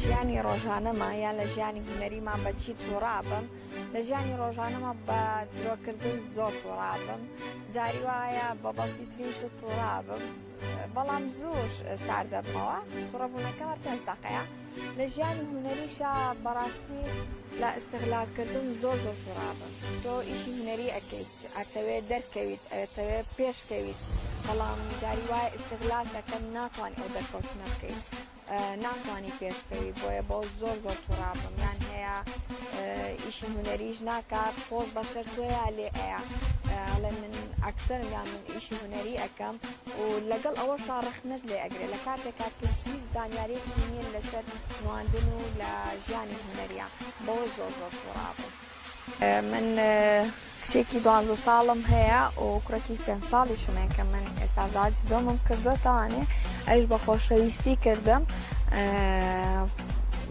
ژیانی ڕۆژانەمە یان لە ژیانی هونەریمان بەچی تووڕابم لە ژیانی ڕۆژانەمە بە درۆکردن زۆر تووڕابم جاری وایە بە بەسیترینش تووڕابم بەڵام زۆر سار دەبمەوە تووڕەبوونەکەمە 5 دقەیە لە ژیانی هونەریشە بەڕاستی لە ئستیغلالکردن زۆر تووڕابم تۆ ئیشی هونەری ئەکەیت ئەتەوێت دەرکەویت ئەتەوێت پێشکەویت بەڵام جاری وایە ئستیغلال دەکەن ناتوانانی ئەو دەرکەوتنە بکەیت ناتوانانی پێشکەوی بۆیە بۆ زۆر تووڕابم یان هەیە ئیشی هونەریش ناکات خۆش بەسەر تۆیە لێ ئەیە ئەڵێ من ئەکسەرم یان من ئیشی هونەری ئەەکەم و لەگەڵ ئەوەشا ڕەخنەت لێ ئەگرێت لە کاتێکا هیچ زانیارێکی نییە لەسەر نواندن و لە ژیانی هونەریە بەوە زۆر تووڕابم من کچێکی 12 ساڵم هەیە و کوڕێکی 5 ساڵیشمێ کە من ئێستا زاوی دۆمم کردوتەوانێ ئەوش بە خۆشەویستی کردم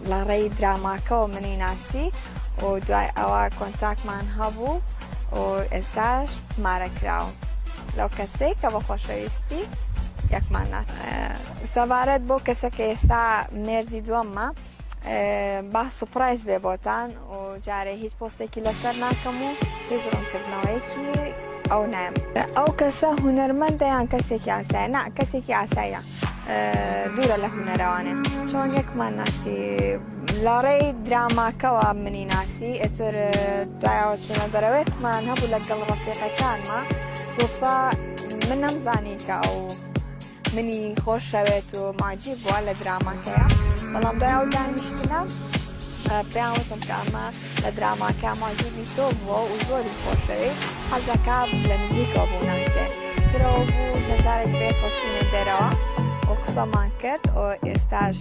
لە ڕێی دراماکەەوە منی ناسی و دوای ئەوە کۆنتاکمان هەبوو و ئێستاش مارەکراوم لەو کەسەی کە بە خۆشەویستی یەکمان نات سەبارەت بۆ کەسەکە ئێستا مێردی دووەممە با سوپرایز بێ بۆتان و جارێ هیچ پۆستێکی لەسەر ناکەم و هیچ ڕوونکردنەوەیەکی ئەو نام ئەو کەسە هونەرمەندە یان کەسێکی ئاسایە نا کەسێکی ئاساییە دوورە لە هونەرەوانێ چۆن یەکمان ناسی لە ڕێی دراماکەوە منی ناسی ئێتر دوایەوە چونە دەرەوەیەکمان هەبوو لەگەڵ ڕەفیقەکانمە سوفا من نەمزانی کە ئەو منی خۆش شەوێت و ماجی بووە لە دراماکەیە بەڵام دوای ئەو دانیشتنە پێیانوتم کە ئەمە لە دراماکە ماجێبی تۆ بووە و زۆری خۆشەوێت حەزەکە لە نزیکەوە بوو ناسێ ترەوە بوو چەندجارێک بێتەوە چوونێ دەرەوە و قسەمان کرد و ئێستاش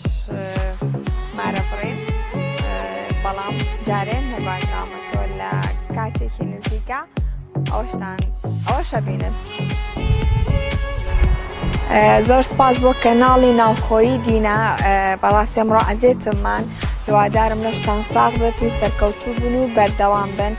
مارەفڕین بەڵام جارێن هەباژامە تۆ لە کاتێکی نزیکە ئەوەشە بینن زۆر سپاس بۆ کەناڵی ناوخۆیی دینە بەڕاستی ئەمڕۆ عەزێتممان هیوادارم لەشتان ساغ بێت و سەرکەوتوو بن و بەردەوام بن